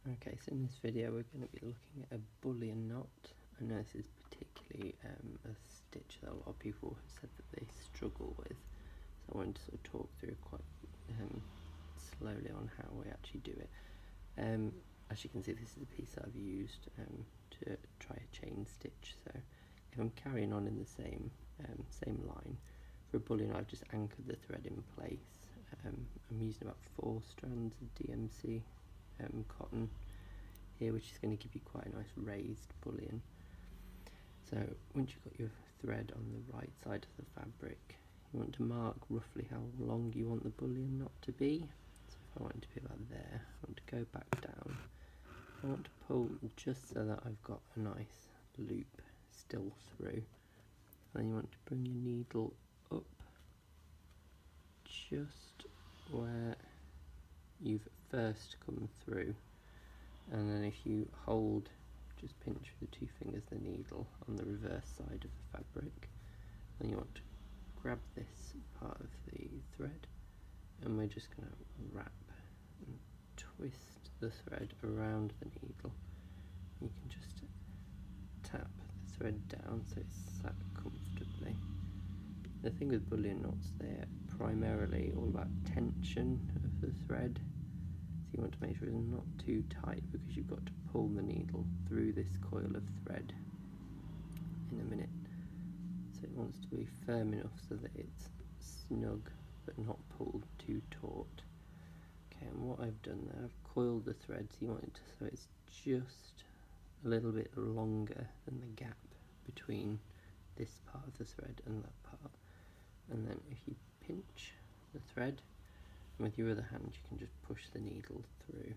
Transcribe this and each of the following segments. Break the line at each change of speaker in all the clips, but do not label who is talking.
Okay, so in this video we're going to be looking at a bullion knot. I know this is particularly a stitch that a lot of people have said that they struggle with, so I wanted to sort of talk through quite slowly on how we actually do it. As you can see, this is a piece that I've used to try a chain stitch, so if I'm carrying on in the same line, for a bullion I've just anchored the thread in place. I'm using about 4 strands of DMC cotton here, which is going to give you quite a nice raised bullion. So once you've got your thread on the right side of the fabric, you want to mark roughly how long you want the bullion knot to be. So if I want it to be about there, I want to go back down. I want to pull just so that I've got a nice loop still through. And then you want to bring your needle up just where you've first come through, and then if you hold, just pinch with the 2 fingers the needle on the reverse side of the fabric, then you want to grab this part of the thread, and we're just going to wrap and twist the thread around the needle. You can just tap the thread down so it's sat comfortably. The thing with bullion knots, they're primarily all about tension of the thread, so you want to make sure it's not too tight, because you've got to pull the needle through this coil of thread in a minute. So it wants to be firm enough so that it's snug but not pulled too taut. Okay, and what I've done there, I've coiled the thread so you want it to, so it's just a little bit longer than the gap between this part of the thread and that part. And then if you pinch the thread, and with your other hand you can just push the needle through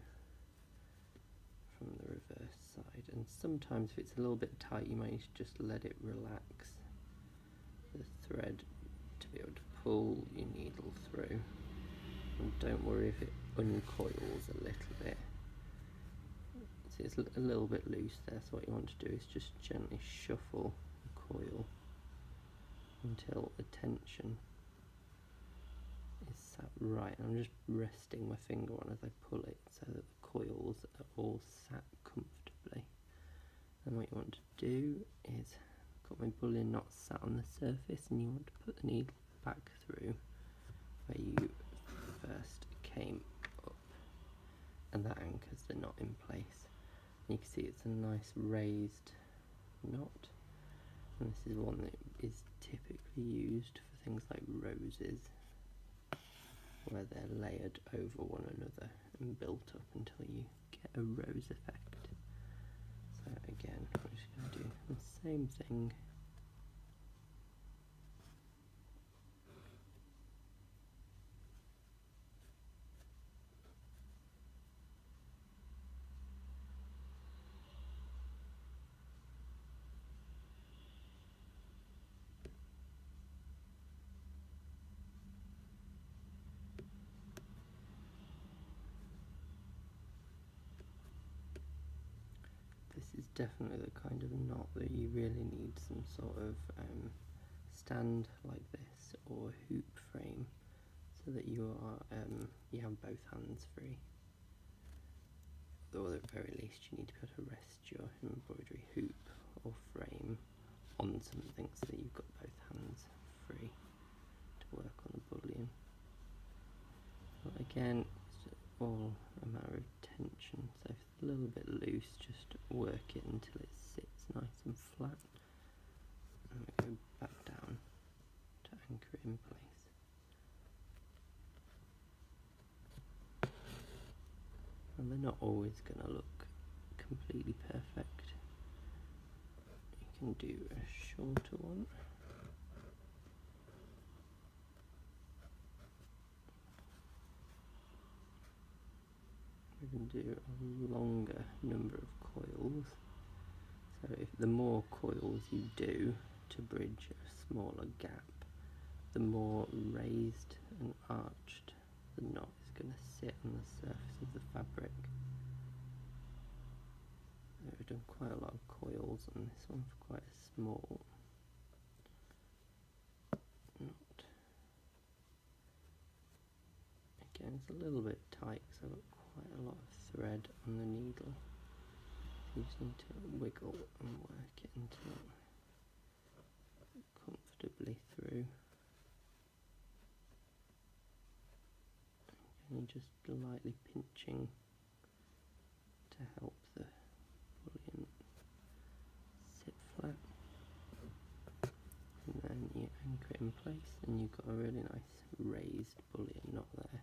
from the reverse side. And sometimes if it's a little bit tight, you might need to just let it relax the thread to be able to pull your needle through. And don't worry if it uncoils a little bit. See, it's a little bit loose there, so what you want to do is just gently shuffle the coil until the tension is sat right. I'm just resting my finger on as I pull it so that the coils are all sat comfortably. And what you want to do is, I've got my bullion knot sat on the surface, and you want to put the needle back through where you first came up, and that anchors the knot in place. And you can see it's a nice raised knot. And this is one that is typically used for things like roses, where they're layered over one another and built up until you get a rose effect. So again, I'm just going to do the same thing. This is definitely the kind of knot that you really need some sort of stand like this or hoop frame, so that you have both hands free. Or at the very least you need to be able to rest your embroidery hoop or frame on something so that you've got both hands free to work on the bullion. But again, it's all a matter of tension, so if it's a little bit loose, just work it until it sits nice and flat, and we go back down to anchor it in place. And they're not always going to look completely perfect. You can do a shorter one. We can do a longer number of coils. So if the more coils you do to bridge a smaller gap, the more raised and arched the knot is going to sit on the surface of the fabric. We've done quite a lot of coils on this one for quite a small knot. Again, it's a little bit tight because I've got quite a lot of thread on the needle. You just need to wiggle and work it until comfortably through. And you're just lightly pinching to help the bullion sit flat. And then you anchor it in place and you've got a really nice raised bullion knot there.